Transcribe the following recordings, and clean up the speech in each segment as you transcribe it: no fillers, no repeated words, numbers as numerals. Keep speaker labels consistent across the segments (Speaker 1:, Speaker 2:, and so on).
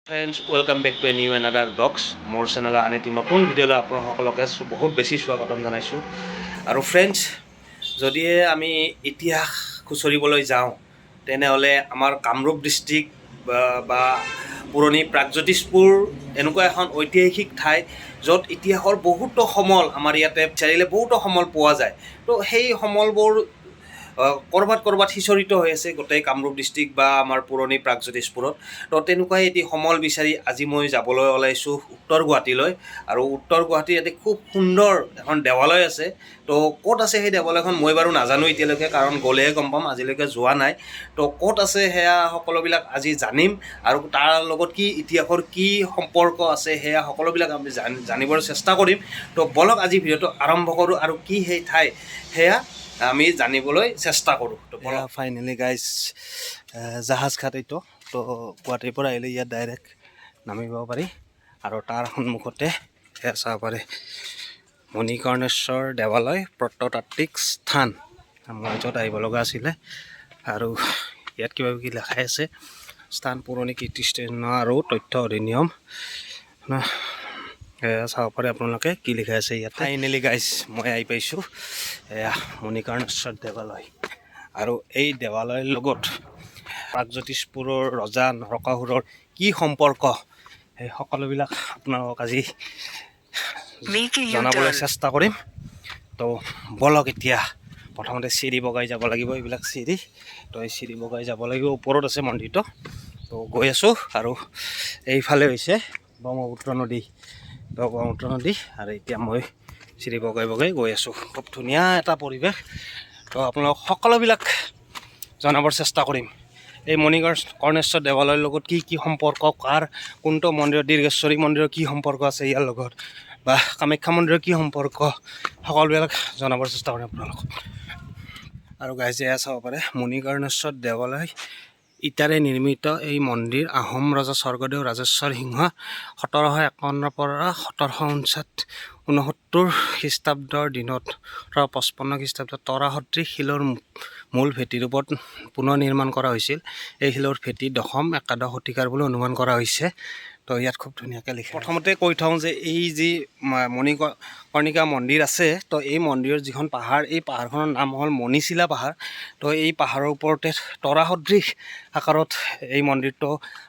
Speaker 1: Friends welcome back to a new another blogs মোৰ চেনেলৰ আন এটি নতুন ভিডিঅ'লৈ আপোনালোকসকলকে বহুত বেছি স্বাগতম জনাইছোঁ। আৰু ফ্ৰেণ্ডছ, যদিহে আমি ইতিহাস খুচৰিবলৈ যাওঁ তেনেহ'লে আমাৰ কামৰূপ ডিষ্ট্ৰিক্ট বা পুৰণি প্ৰাগজ্যোতিষপুৰ এনেকুৱা এখন ঐতিহাসিক ঠাই য'ত ইতিহাসৰ বহুতো সমল আমাৰ ইয়াতে বিচাৰিলে বহুতো সমল পোৱা যায়। তো সেই সমলবোৰ ক'ৰবাত সিঁচৰিত হৈ আছে গোটেই কামৰূপ ডিষ্ট্ৰিক্ট বা আমাৰ পুৰণি প্ৰাগজ্যোতিষপুৰত। তো তেনেকুৱাই এটি সমল বিচাৰি আজি মই যাবলৈ ওলাইছোঁ উত্তৰ গুৱাহাটীলৈ। আৰু উত্তৰ গুৱাহাটীৰ ইয়াতে খুব সুন্দৰ এখন দেৱালয় আছে। তো ক'ত আছে সেই দেৱালয়খন মই বাৰু নাজানো এতিয়ালৈকে, কাৰণ গ'লেহে গম পাম, আজিলৈকে যোৱা নাই। তো ক'ত আছে সেয়া সকলোবিলাক আজি জানিম, আৰু তাৰ লগত কি ইতিহাসৰ কি সম্পৰ্ক আছে সেয়া সকলোবিলাক আমি জানিবৰ চেষ্টা কৰিম। তো বলক আজি ভিডিঅ'টো আৰম্ভ কৰোঁ আৰু কি সেই ঠাই সেয়া আমি জানিবলৈ চেষ্টা কৰোঁ। তো ফাইনেলি গাইজ জাহাজ ঘাট এইটো। তো গুৱাহাটীৰ পৰা আহিলে ইয়াত ডাইৰেক্ট নামিব পাৰি, আৰু তাৰ সন্মুখতে সেয়া চাব পাৰে মণিকৰ্ণেশ্বৰ দেৱালয় প্ৰত্নতাত্ত্বিক স্থান। মই য'ত আহিব লগা আছিলে, আৰু ইয়াত কিবা কিবি লেখাই আছে, স্থান পুৰণি কীৰ্তিচিহ্ন আৰু তথ্য অধিনিয়ম। চাব পাৰে আপোনালোকে কি লিখা আছে ইয়াত। ফাইনেলি গাইজ মই আহি পাইছোঁ এয়া মণিকৰ্ণেশ্বৰ দেৱালয়। আৰু এই দেৱালয়ৰ লগত প্ৰাগজ্যোতিষপুৰৰ ৰজা নৰকাসুৰৰ কি সম্পৰ্ক সেই সকলোবিলাক আপোনালোকক আজি জনাবলৈ চেষ্টা কৰিম। তো বলক এতিয়া প্ৰথমতে চিৰি বগাই যাব লাগিব, এইবিলাক চিৰি। তো এই চিৰি বগাই যাব লাগিব, ওপৰত আছে মন্দিৰটো। তো গৈ আছোঁ, আৰু এইফালে হৈছে ব্ৰহ্মপুত্ৰ নদী। তো ব্ৰহ্মপুত্ৰ নদী, আৰু এতিয়া মই চিৰি বগাই বগাই গৈ আছোঁ। খুব ধুনীয়া এটা পৰিৱেশ। তো আপোনালোক সকলোবিলাক জনাবৰ চেষ্টা কৰিম। এই মণিকৰ্ণেশ্বৰ দেৱালয়ৰ লগত কি সম্পৰ্ক, কাৰ কোনটো মন্দিৰৰ, দীৰ্ঘেশ্বৰী মন্দিৰৰ কি সম্পৰ্ক আছে ইয়াৰ লগত, বা কামাখ্যা মন্দিৰৰ কি সম্পৰ্ক, সকলোবিলাক জনাবৰ চেষ্টা কৰিম আপোনালোকক। আৰু গাইজ এয়া চাব পাৰে মণিকৰ্ণেশ্বৰ দেৱালয় ইটাৰে নিৰ্মিত এই মন্দিৰ আহোম ৰজা স্বৰ্গদেউ ৰাজেশ্বৰ সিংহ 1751 পৰা 1769 খ্ৰীষ্টাব্দৰ দিনত 1755 খ্ৰীষ্টাব্দত তৰাসত্ৰী শিলৰ মূল ভেটিৰ ওপৰত পুনৰ নিৰ্মাণ কৰা হৈছিল। এই শিলৰ ভেটি দশম একাদশ শতিকাৰ বুলি অনুমান কৰা হৈছে। তো ইয়াত খুব ধুনীয়াকৈ লিখা। প্ৰথমতে কৈ থওঁ যে এই যি মণিকৰ্ণিকা মন্দিৰ আছে, তো এই মন্দিৰৰ যিখন পাহাৰ, এই পাহাৰখনৰ নাম হ'ল মণিশিলা পাহাৰ। তো এই পাহাৰৰ ওপৰতে তৰাসদৃশ আকাৰত এই মন্দিৰটো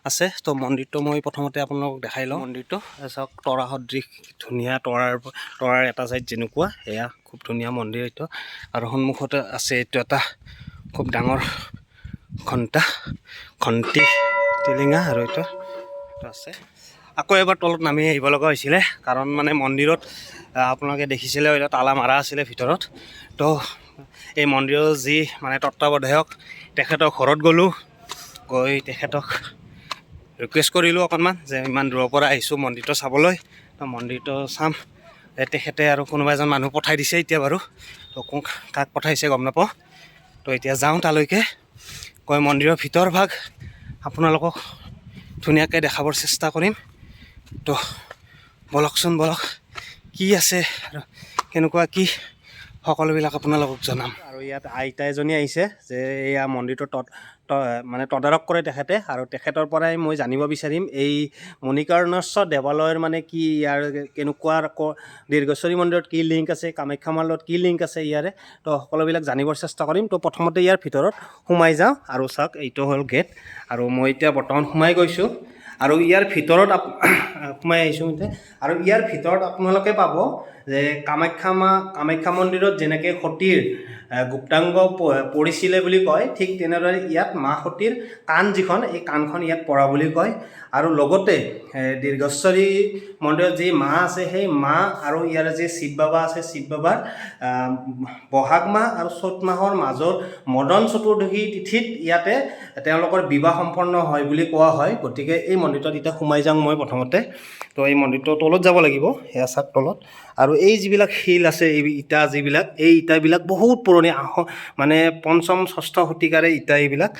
Speaker 1: আছে। তো মন্দিৰটো মই প্ৰথমতে আপোনালোকক দেখাই লওঁ। মন্দিৰটো চাওক, তৰাসদৃশ ধুনীয়া, তৰাৰ এটা ছাইড যেনেকুৱা, এয়া খুব ধুনীয়া মন্দিৰ এইটো। আৰু সন্মুখতে আছে এইটো এটা খুব ডাঙৰ ঘণ্টি টিলিঙা, আৰু এইটো আছে। আকৌ এবাৰ তলত নামি আহিব লগা হৈছিলে, কাৰণ মানে মন্দিৰত আপোনালোকে দেখিছিলে হয়তো তালা মাৰা আছিলে ভিতৰত। তো এই মন্দিৰৰ যি মানে তত্ত্বাৱধায়ক, তেখেতৰ ঘৰত গ'লোঁ, গৈ তেখেতক ৰিকুৱেষ্ট কৰিলোঁ অকণমান, যে ইমান দূৰৰ পৰা আহিছোঁ মন্দিৰটো চাবলৈ, তো মন্দিৰটো চাম। তেখেতে আৰু কোনোবা এজন মানুহ পঠাই দিছে এতিয়া বাৰু, তো কাক পঠাইছে গম নাপাওঁ। তো এতিয়া যাওঁ তালৈকে, গৈ মন্দিৰৰ ভিতৰ ভাগ আপোনালোকক ধুনীয়াকৈ দেখাবৰ চেষ্টা কৰিম। তো বলকচোন বলক, কি আছে আৰু কেনেকুৱা কি সকলোবিলাক আপোনালোকক জনাম। আৰু ইয়াত আইতা এজনী আহিছে, যে এয়া মন্দিৰটো মানে তদাৰক কৰে তেখেতে, আৰু তেখেতৰ পৰাই মই জানিব বিচাৰিম এই মণিকৰ্ণেশ্বৰ দেৱালয়ৰ মানে কি, ইয়াৰ কেনেকুৱা, দীৰ্ঘেশ্বৰী মন্দিৰত কি লিংক আছে, কামাখ্যা মন্দিৰত কি লিংক আছে ইয়াৰে। তো সকলোবিলাক জানিবৰ চেষ্টা কৰিম। তো প্ৰথমতে ইয়াৰ ভিতৰত সোমাই যাওঁ, আৰু চাওক এইটো হ'ল গেট, আৰু মই এতিয়া বৰ্তমান সোমাই গৈছোঁ। আৰু ইয়াৰ ভিতৰত সোমাই আহিছোঁ এতিয়া, আৰু ইয়াৰ ভিতৰত আপোনালোকে পাব যে কামাখ্যা মন্দিৰত যেনেকৈ সতীৰ গুপ্তাংগ পৰিছিলে বুলি কয়, ঠিক তেনেদৰে ইয়াত মা সতীৰ কাণ যিখন, এই কাণখন ইয়াত পৰা বুলি কয়। আৰু লগতে দীৰ্ঘেশ্বৰী মন্দিৰত যি মা আছে, সেই মা আৰু ইয়াৰ যি শিৱ বাবা আছে, শিৱ বাবাৰ বহাগ মাহ আৰু চ'ত মাহৰ মাজৰ মদন চতুৰ্দশী তিথিত ইয়াতে তেওঁলোকৰ বিবাহ সম্পন্ন হয় বুলি কোৱা হয়। গতিকে এই মন্দিৰটোত এতিয়া সোমাই যাওঁ মই প্ৰথমতে। তো এই মন্দিৰটোৰ তলত যাব লাগিব, সেয়া চাওক তলত। আৰু এই যিবিলাক শিল আছে, এই ইটা যিবিলাক, এই ইটাবিলাক বহুত পুৰণি, মানে 5ম 6ষ্ঠ শতিকাৰে ইটা। এইবিলাক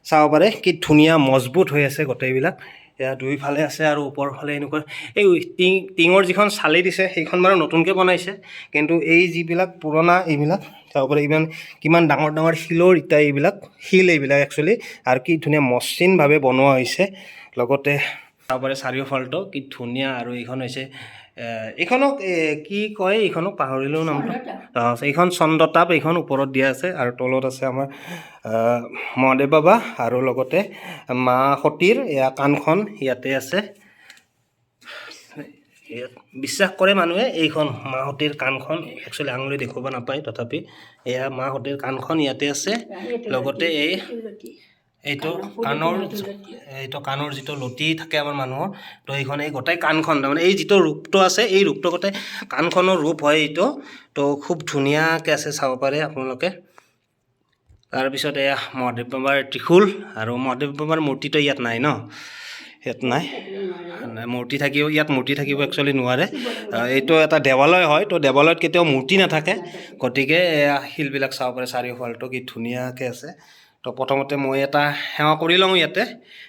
Speaker 1: চাব পাৰে কি ধুনীয়া মজবুত হৈ আছে গোটেইবিলাক। এয়া দুইফালে আছে, আৰু ওপৰৰ ফালে এনেকুৱা এই টিঙৰ যিখন চালি দিছে, সেইখন বাৰু নতুনকৈ বনাইছে, কিন্তু এই যিবিলাক পুৰণা এইবিলাক চাব পাৰে, কিমান ডাঙৰ ডাঙৰ শিলৰ ইটা এইবিলাক, শিল এইবিলাক একচুৱেলি, আৰু কি ধুনীয়া মসৃণভাৱে বনোৱা হৈছে। লগতে চাব পাৰে চাৰিওফালটো কি ধুনীয়া। আৰু এইখন হৈছে এইখনক কি কয়, এইখনক পাহৰিলেও নামটো। এইখন চন্দ্ৰতাপ, এইখন ওপৰত দিয়া আছে। আৰু তলত আছে আমাৰ মহাদেৱ বাবা আৰু লগতে মা সতীৰ এয়া কাণখন ইয়াতে আছে। বিশ্বাস কৰে মানুহে এইখন মা সতীৰ কাণখন, একচুৱেলি আঙুলি দেখুৱাব নাপায়, তথাপি এয়া মা সতীৰ কাণখন ইয়াতে আছে। লগতে এইটো কাণৰ যিটো লতি থাকে আমাৰ মানুহৰ, তো এইখন এই গোটেই কাণখন, তাৰমানে এই যিটো ৰূপটো আছে এই ৰূপটো গোটেই কাণখনৰ ৰূপ হয় এইটো। তো খুব ধুনীয়াকৈ আছে, চাব পাৰে আপোনালোকে। তাৰপিছত এয়া মহাদেৱ বাবাৰ ত্ৰিশূল। আৰু মহাদেৱ বাবাৰ মূৰ্তিটো ইয়াত নাই ন, ইয়াত নাই মূৰ্তি থাকিব, ইয়াত মূৰ্তি থাকিব একচুৱেলি নোৱাৰে। এইটো এটা দেৱালয় হয়, তো দেৱালয়ত কেতিয়াও মূৰ্তি নাথাকে। গতিকে এয়া শিলবিলাক চাব পাৰে, চাৰিওফালটো কি ধুনীয়াকৈ আছে। তো প্ৰথমতে মই এটা সেৱা কৰি লওঁ ইয়াতে,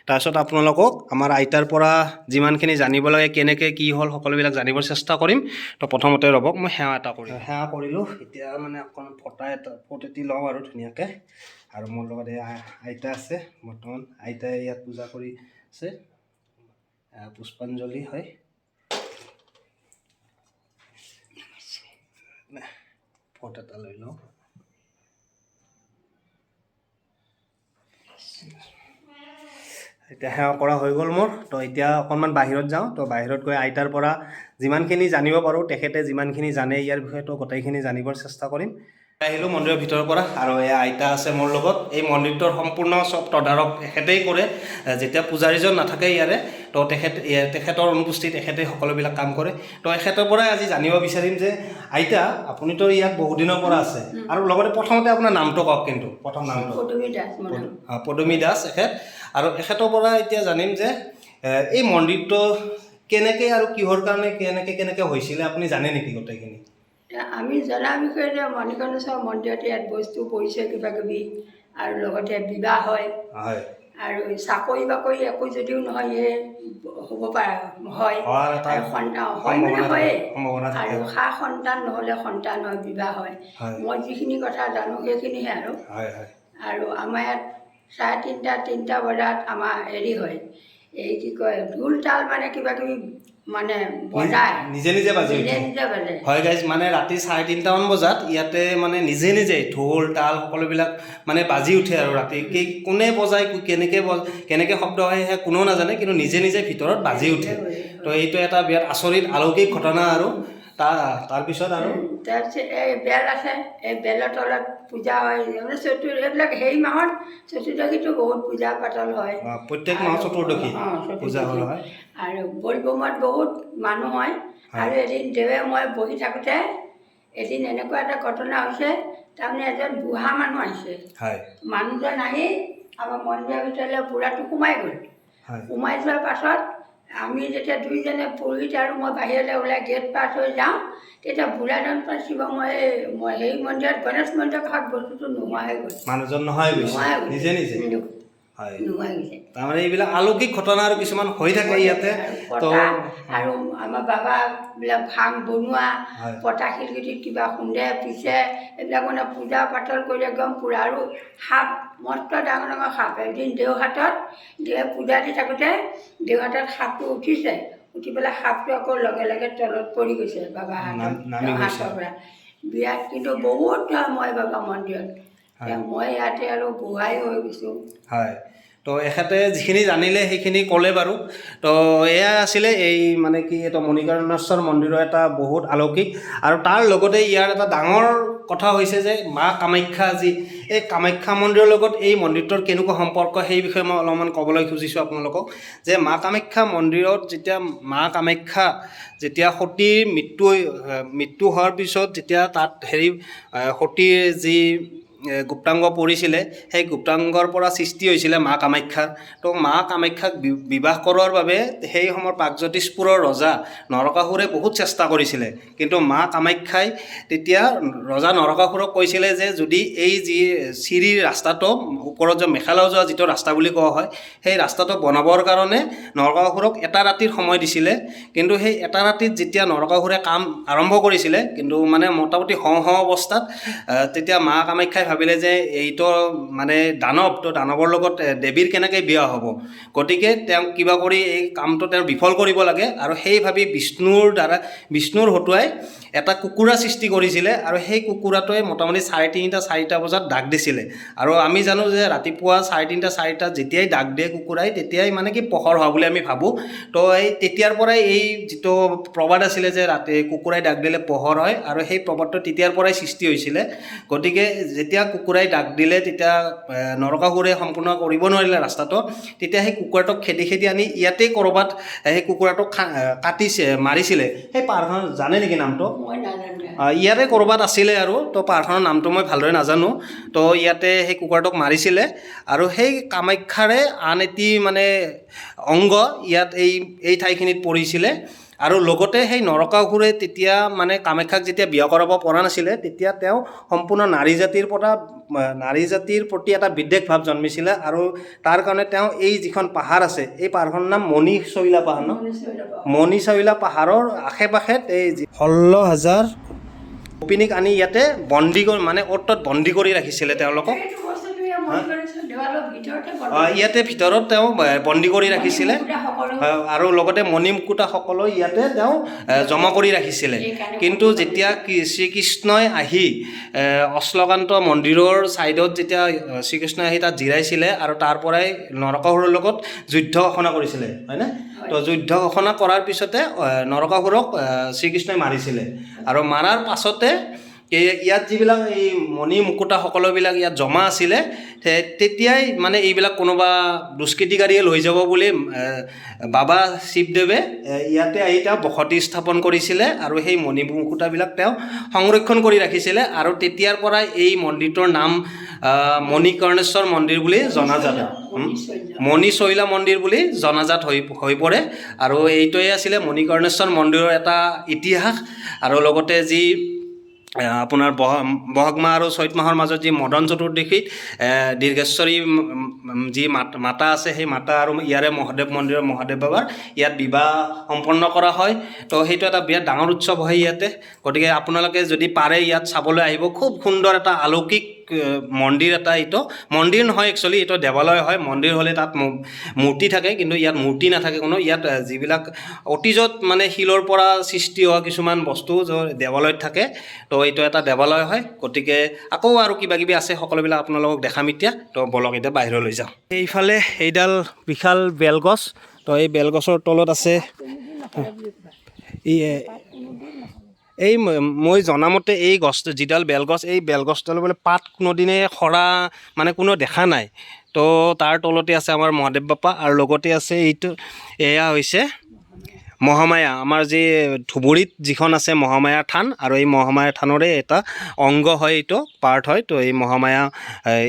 Speaker 1: তাৰপিছত আপোনালোকক আমাৰ আইতাৰ পৰা যিমানখিনি জানিব লাগে, কেনেকৈ কি হ'ল, সকলোবিলাক জানিবৰ চেষ্টা কৰিম। তো প্ৰথমতে ৰ'বক, মই সেৱা এটা কৰিম। সেৱা কৰিলোঁ, এতিয়া মানে অকণ ফটেটি লওঁ আৰু ধুনীয়াকৈ। আৰু মোৰ লগত এই আইতা আছে, বৰ্তমান আইতাই ইয়াত পূজা কৰি আছে, পুষ্পাঞ্জলি হয়। ফট এটা লৈ লওঁ। এতিয়া সেৱা কৰা হৈ গ'ল মোৰ। তো এতিয়া অকণমান বাহিৰত যাওঁ। তো বাহিৰত গৈ আইতাৰ পৰা যিমানখিনি জানিব পাৰোঁ, তেখেতে যিমানখিনি জানে ইয়াৰ বিষয়ে, তো গোটেইখিনি জানিবৰ চেষ্টা কৰিম। আহিলোঁ মন্দিৰৰ ভিতৰৰ পৰা, আৰু এয়া আইতা আছে মোৰ লগত। এই মন্দিৰটোৰ সম্পূৰ্ণ চব তদাৰক তেখেতেই কৰে। যেতিয়া পূজাৰীজন নাথাকে ইয়াৰে, তো তেখেতৰ অনুপস্থিতিত তেখেতেই সকলোবিলাক কাম কৰে। তো এখেতৰ পৰাই আজি জানিব বিচাৰিম যে আইতা, আপুনিতো ইয়াত বহুত দিনৰ পৰা আছে, আৰু লগতে প্ৰথমতে আপোনাৰ নামটো কওক। কিন্তু প্ৰথম নামটো পদুমী দাস এখেত। আৰু এখেতৰ পৰা এতিয়া জানিম যে এই মন্দিৰটো কেনেকৈ আৰু কিহৰ কাৰণে কেনেকৈ হৈছিলে, আপুনি জানে নেকি গোটেইখিনি?
Speaker 2: আমি জনা বিষয়ে যে মণিকৰ্ণেশ্বৰ মন্দিৰত ইয়াত বস্তু পৰিছে কিবা কিবি, আৰু লগতে বিবাহ হয়, আৰু চাকৰি বাকৰি একো যদিও নহয় হ'ব পাৰে, হয়, আৰু সন্তান হয় মানে হয়েই, আৰু সা সন্তান নহ'লে সন্তান হয়, বিবাহ হয়। মই যিখিনি কথা জানো সেইখিনিহে। আৰু আমাৰ ইয়াত 3:30 বজাত আমাৰ হেৰি হয়, এই কি কয়, ঢোল তাল মানে কিবা কিবি মানে বজায়,
Speaker 1: নিজে বাজি হয় গাইজ। মানে ৰাতি 3:30 বজাত ইয়াতে মানে নিজে ঢোল তাল সকলোবিলাক মানে বাজি উঠে। আৰু ৰাতি কোনে বজায়, কেনেকৈ শব্দ হয় সেয়া কোনেও নাজানে, কিন্তু নিজে ভিতৰত বাজি উঠে। তো এইটো এটা বিৰাট আচৰিত অলৌকিক ঘটনা। আৰু তাৰপিছত
Speaker 2: এই বেল আছে, এই বেলৰ তলত পূজা হয়। মানে এইবিলাক সেই মাহত চতুৰ্দশীটো বহুত পূজা পাতল হয়,
Speaker 1: প্ৰত্যেক মাহত চতুৰ্দশী পূজা হয়।
Speaker 2: আৰু বলবমত বহুত মানুহ হয়। আৰু এদিন দেৱে মই বহি থাকোঁতে এদিন এনেকুৱা এটা ঘটনা হৈছে, তাৰমানে এজন বুঢ়া মানুহ আহিছে। মানুহজন আহি আমাৰ মন্দিৰৰ ভিতৰলৈ বুঢ়াটো সোমাই গ'ল। সোমাই যোৱাৰ পাছত আমি যেতিয়া দুইজনে পুৰোহিত আৰু মই বাহিৰলৈ ওলাই গেট পাছ হৈ যাওঁ, তেতিয়া বুঢ়াজন পাইছিব মই সেই মন্দিৰত, গণেশ মন্দিৰৰ কাষত বস্তুটো নোহোৱা হৈ গ'ল।
Speaker 1: মানুহজন নোহোৱা হৈ গৈছে। তাৰমানে এইবিলাক অলৌকিক ঘটনা আৰু কিছুমান হৈ থাকে ইয়াতে।
Speaker 2: আৰু আমাৰ বাবাবিলাক ভাং বনোৱা, পতা শিলগুটিত কিবা খুন্দে পিছে, এইবিলাক মানে পূজা পাতল কৰিলে একদম পূৰা। আৰু সাপ, মস্ত ডাঙৰ সাপ। এদিন দেৱে পূজা দি থাকোঁতে দেওহাতত সাপটো উঠিছে, উঠি পেলাই সাপটো আকৌ লগে তলত পৰি গৈছে বাবা হাতৰ পৰা। বিৰাট কিন্তু বহুত মই বাবা মন্দিৰত, মই ইয়াতে আৰু বুঢ়াই হৈ গৈছোঁ।
Speaker 1: তো এখেতে যিখিনি জানিলে সেইখিনি ক'লে বাৰু। তো এয়া আছিলে এই মানে কি, এইটো মণিকৰ্ণেশ্বৰ মন্দিৰৰ এটা বহুত অলৌকিক। আৰু তাৰ লগতে ইয়াৰ এটা ডাঙৰ কথা হৈছে যে মা কামাখ্যা, এই কামাখ্যা মন্দিৰৰ লগত এই মন্দিৰটোৰ কেনেকুৱা সম্পৰ্ক, সেই বিষয়ে মই অলপমান ক'বলৈ খুজিছোঁ আপোনালোকক। যে মা কামাখ্যা মন্দিৰত যেতিয়া সতীৰ মৃত্যু হোৱাৰ পিছত, যেতিয়া তাত সতীৰ যি গুপ্তাংগ পৰিছিলে, সেই গুপ্তাংগৰ পৰা সৃষ্টি হৈছিলে মা কামাখ্যাৰ। তো মা কামাখ্যাক বিবাহ কৰোৱাৰ বাবে সেই সময়ৰ প্ৰাগজ্যোতিষপুৰৰ ৰজা নৰকাসুৰে বহুত চেষ্টা কৰিছিলে। কিন্তু মা কামাখ্যাই তেতিয়া ৰজা নৰকাসুৰক কৈছিলে যে যদি এই যি চিৰিৰ ৰাস্তাটো ওপৰত যে মেখেলাও যোৱা যিটো ৰাস্তা বুলি কোৱা হয়, সেই ৰাস্তাটো বনাবৰ কাৰণে নৰকাসুৰক এটা ৰাতিৰ সময় দিছিলে। কিন্তু সেই এটা ৰাতিত যেতিয়া নৰকাসুৰে কাম আৰম্ভ কৰিছিলে, কিন্তু মানে মোটামুটি হওঁ অৱস্থাত তেতিয়া মা কামাখ্যাই ভাবিলে যে এইটো মানে দানৱ, তো দানৱৰ লগত দেৱীৰ কেনেকৈ বিয়া হ'ব, গতিকে তেওঁক কিবা কৰি এই কামটো তেওঁ বিফল কৰিব লাগে। আৰু সেই ভাবি বিষ্ণুৰ হতুৱাই এটা কুকুৰা সৃষ্টি কৰিছিলে, আৰু সেই কুকুৰাটোৱে মোটামুটি 3:30-4টা বজাত ডাক দিছিলে। আৰু আমি জানো যে ৰাতিপুৱা 3:30-4টাত যেতিয়াই ডাক দিয়ে কুকুৰাই, তেতিয়াই মানে কি পোহৰ হোৱা বুলি আমি ভাবোঁ। তো এই তেতিয়াৰ পৰাই এই যিটো প্ৰবাদ আছিলে যে কুকুৰাই ডাক দিলে পোহৰ হয়, আৰু সেই প্ৰবাদটো তেতিয়াৰ পৰাই সৃষ্টি হৈছিলে। গতিকে যেতিয়া কুকুৰাই ডাক দিলে, তেতিয়া নৰকাসুৰে সম্পূৰ্ণ কৰিব নোৱাৰিলে ৰাস্তাটো, তেতিয়া সেই কুকুৰাটোক খেদি আনি ইয়াতেই ক'ৰবাত সেই কুকুৰাটোক মাৰিছিলে। সেই পাহাৰখন জানে নেকি নামটো?
Speaker 2: মই নাজানো।
Speaker 1: ইয়াতে ক'ৰবাত আছিলে, আৰু তো পাহাৰখনৰ নামটো মই ভালদৰে নাজানো। তো ইয়াতে সেই কুকুৰাটোক মাৰিছিলে, আৰু সেই কামাখ্যাৰে আন এটি মানে অংগ ইয়াত এই ঠাইখিনিত পৰিছিলে। আৰু লগতে সেই নৰকাসুৰে তেতিয়া মানে কামাখ্যাক যেতিয়া বিয়া কৰাব পৰা নাছিলে, তেতিয়া তেওঁ সম্পূৰ্ণ নাৰী জাতিৰ প্ৰতি এটা বিদ্বেষ ভাৱ জন্মিছিলে। আৰু তাৰ কাৰণে তেওঁ এই যিখন পাহাৰ আছে, এই পাহাৰখনৰ নাম মণিশৈলা পাহাৰ ন? মণিশৈলা পাহাৰৰ আশে পাশে এই 16,000 গোপিনীক আনি ইয়াতে বন্দী কৰি ৰাখিছিলে তেওঁলোকক। ইয়াতে ভিতৰত তেওঁ বন্দী কৰি ৰাখিছিলে, আৰু লগতে মণি মুকুতাসকলো ইয়াতে তেওঁ জমা কৰি ৰাখিছিলে। কিন্তু যেতিয়া শ্ৰীকৃষ্ণই আহি অশ্লকান্ত মন্দিৰৰ ছাইডত যেতিয়া শ্ৰীকৃষ্ণই আহি তাত জিৰাইছিলে, আৰু তাৰ পৰাই নৰকাসুৰৰ লগত যুদ্ধ ঘোষণা কৰিছিলে, হয়নে? তো যুদ্ধ ঘোষণা কৰাৰ পিছতে নৰকাসুৰক শ্ৰীকৃষ্ণই মাৰিছিলে। আৰু মাৰাৰ পাছতে ইয়াত যিবিলাক এই মণি মুকুতা সকলোবিলাক ইয়াত জমা আছিলে, তেতিয়াই মানে এইবিলাক কোনোবা দুষ্কৃতিকাৰীয়ে লৈ যাব বুলি বাবা শিৱদেৱে ইয়াতে আহি তেওঁ বসতি স্থাপন কৰিছিলে, আৰু সেই মণি মুকুতাবিলাক তেওঁ সংৰক্ষণ কৰি ৰাখিছিলে। আৰু তেতিয়াৰ পৰাই এই মন্দিৰটোৰ নাম মণিকৰ্ণেশ্বৰ মন্দিৰ বুলি জনাজাত, মণিশৈলা মন্দিৰ বুলি জনাজাত হৈ পৰে। আৰু এইটোৱে আছিলে মণিকৰ্ণেশ্বৰ মন্দিৰৰ এটা ইতিহাস। আৰু লগতে যি আপোনাৰ বহাগ মাহ আৰু চৈত মাহৰ মাজত যি মদন চতুৰ্দশীত দীৰ্ঘেশ্বৰী যি মাতা আছে, সেই মাতা আৰু ইয়াৰে মহাদেৱ মন্দিৰৰ মহাদেৱ বাবাৰ ইয়াত বিবাহ সম্পন্ন কৰা হয়। তো সেইটো এটা বিৰাট ডাঙৰ উৎসৱ হয় ইয়াতে। গতিকে আপোনালোকে যদি পাৰে ইয়াত চাবলৈ আহিব। খুব সুন্দৰ এটা অলৌকিক মন্দিৰ এটা। এইটো মন্দিৰ নহয়, একচুৱেলি এইটো দেৱালয় হয়। মন্দিৰ হ'লে তাত মূৰ্তি থাকে, কিন্তু ইয়াত মূৰ্তি নাথাকে কোনো। ইয়াত যিবিলাক অতীজত মানে শিলৰ পৰা সৃষ্টি হোৱা কিছুমান বস্তু দেৱালয়ত থাকে, তো এইটো এটা দেৱালয় হয়। গতিকে আকৌ আৰু কিবা কিবি আছে, সকলোবিলাক আপোনালোকক দেখাম এতিয়া। তো বলক এতিয়া বাহিৰলৈ যাওঁ। এইফালে এইডাল বিশাল বেলগছ, তো এই বেলগছৰ তলত আছে এই মই জনামতে এই যিডাল বেলগছ, এই বেলগছডাল বোলে পাত কোনোদিনে সৰা মানে কোনো দেখা নাই। তো তাৰ তলতে আছে আমাৰ মহাদেৱ বাপা, আৰু লগতে আছে এয়া হৈছে মহামায়া। আমাৰ যি ধুবুৰীত যিখন আছে মহামায়া থান, আৰু এই মহামায়া থানৰে এটা অংগ হয়, এইটো পাৰ্ট হয়। তো এই মহামায়া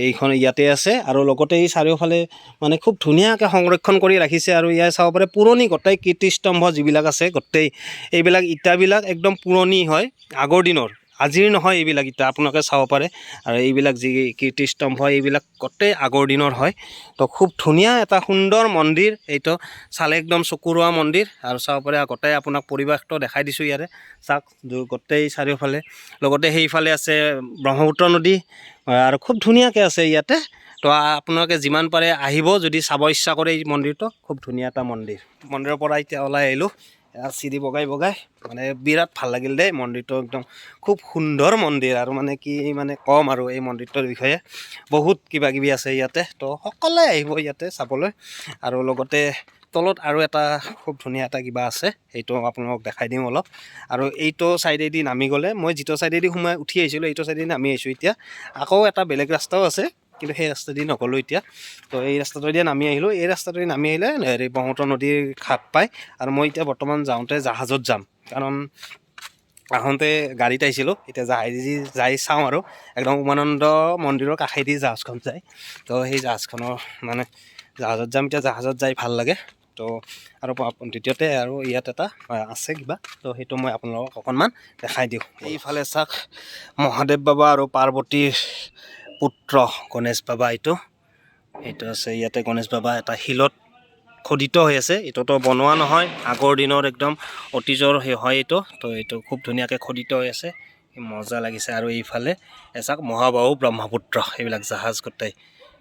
Speaker 1: এইখন ইয়াতে আছে, আৰু লগতে এই চাৰিওফালে মানে খুব ধুনীয়াকৈ সংৰক্ষণ কৰি ৰাখিছে। আৰু ইয়াৰ চাব পাৰে পুৰণি গোটেই কীৰ্তিস্তম্ভ যিবিলাক আছে, গোটেই এইবিলাক ইটাবিলাক একদম পুৰণি হয়, আগৰ দিনৰ, আজিৰ নহয় এইবিলাক ইটা, আপোনালোকে চাব পাৰে। আৰু এইবিলাক যি কীৰ্তিস্তম্ভ, এইবিলাক গোটেই আগৰ দিনৰ হয়। তো খুব ধুনীয়া এটা সুন্দৰ মন্দিৰ, এইটো চালে একদম চকুৰোৱা মন্দিৰ। আৰু চাব পাৰে গোটেই আপোনাক পৰিৱেশটো দেখাই দিছোঁ ইয়াৰে, চাওক গোটেই চাৰিওফালে। লগতে সেইফালে আছে ব্ৰহ্মপুত্ৰ নদী, আৰু খুব ধুনীয়াকৈ আছে ইয়াতে। তো আপোনালোকে যিমান পাৰে আহিব যদি চাব ইচ্ছা কৰে এই মন্দিৰটো। খুব ধুনীয়া এটা মন্দিৰ। মন্দিৰৰ পৰা এতিয়া ওলাই আহিলোঁ, চিৰি বগাই মানে বিৰাট ভাল লাগিল দেই মন্দিৰটো। একদম খুব সুন্দৰ মন্দিৰ, আৰু মানে কি মানে ক'ম আৰু এই মন্দিৰটোৰ বিষয়ে বহুত কিবা কিবি আছে ইয়াতে। তো সকলোৱে আহিব ইয়াতে চাবলৈ। আৰু লগতে তলত আৰু এটা খুব ধুনীয়া এটা কিবা আছে, সেইটো আপোনালোকক দেখাই দিম অলপ। আৰু এইটো ছাইডেদি নামি গ'লে, মই যিটো ছাইডেদি উঠি আহিছিলোঁ, এইটো ছাইডেদি নামি আহিছোঁ এতিয়া। আকৌ এটা বেলেগ ৰাস্তাও আছে, কিন্তু সেই ৰাস্তাদি নগ'লোঁ এতিয়া। তো এই ৰাস্তাটোৱেদি নামি আহিলোঁ। এই ৰাস্তাটোৱেদি নামি আহিলে হেৰি ব্ৰহ্মপুত্ৰ নদীৰ ঘাট পায়। আৰু মই এতিয়া বৰ্তমান যাওঁতে জাহাজত যাম, কাৰণ আহোঁতে গাড়ীত আহিছিলোঁ, এতিয়া জাহাজেদি যাই চাওঁ। আৰু একদম উমানন্দ মন্দিৰৰ কাষেদি জাহাজখন যায়। তো সেই জাহাজখনৰ মানে জাহাজত যাম এতিয়া, জাহাজত যাই ভাল লাগে। তো আৰু দ্বিতীয়তে আৰু ইয়াত এটা আছে কিবা, তো সেইটো মই আপোনালোকক অকণমান দেখাই দিওঁ। এইফালে চাওক মহাদেৱ বাবা আৰু পাৰ্বতীৰ পুত্ৰ গণেশ বাবা, এইটো আছে ইয়াতে। গণেশ বাবা এটা শিলত খোদিত হৈ আছে, এইটোতো বনোৱা নহয়, আগৰ দিনৰ একদম অতীজৰ হয় এইটো। তো এইটো খুব ধুনীয়াকৈ খোদিত হৈ আছে। কি মজা লাগিছে আৰু এইফালে এচাক মহাবাহু ব্ৰহ্মপুত্ৰ এইবিলাক জাহাজ গোটেই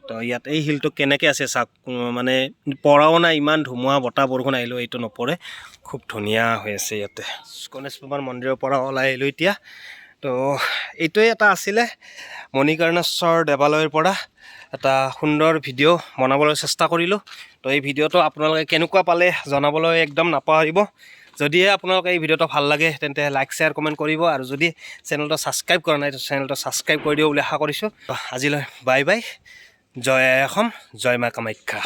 Speaker 1: তো ইয়াত এই শিলটো কেনেকৈ আছে চাওক মানে পৰাও নাই ইমান ধুমুহা বতাহ বৰষুণ আহিলেও এইটো নপৰে খুব ধুনীয়া হৈ আছে ইয়াতে গণেশ বাবাৰ মন্দিৰৰ পৰা ওলাই আহিলোঁ এতিয়া তো এইটোৱে এটা আছিলে মণিকৰ্ণেশ্বৰ দেৱালয়ৰ পৰা এটা সুন্দৰ ভিডিঅ' বনাবলৈ চেষ্টা কৰিলোঁ তো এই ভিডিঅ'টো আপোনালোকে কেনেকুৱা পালে জনাবলৈ একদম নাপাহৰিব যদিহে আপোনালোকে এই ভিডিঅ'টো ভাল লাগে তেন্তে লাইক শ্বেয়াৰ কমেণ্ট কৰিব আৰু যদি চেনেলটো ছাবস্ক্ৰাইব কৰা নাই চেনেলটো ছাবস্ক্ৰাইব কৰি দিব বুলি আশা কৰিছোঁ আজিলৈ বাই বাই জয় আই অসম জয় মা কামাখ্যা